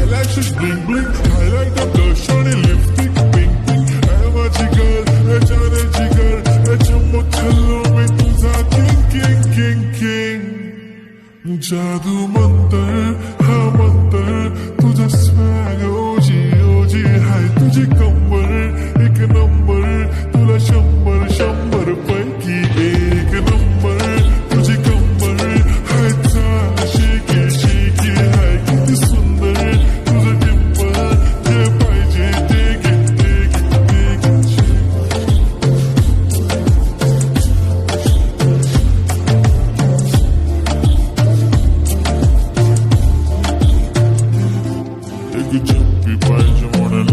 eyelashes bling bling, highlighter blush आणि lipstick pink pink. माझी girl, जाने जिगर, चम्मच छल्लों में तुझा king king king king. जादू मंतर, हा मंतर, तुझा swag ओजी ओजी हाय तुझी कंबर एक नंबर, तुला 100 पैकी एक नंबर. तुझी कंबर हाय चाल शेकी शेकी हाय किती सुंदर तुझं टिंपल, जे पाहिजे ते घे ते घे ते घे. एक जंपी पाहिजे म्हणून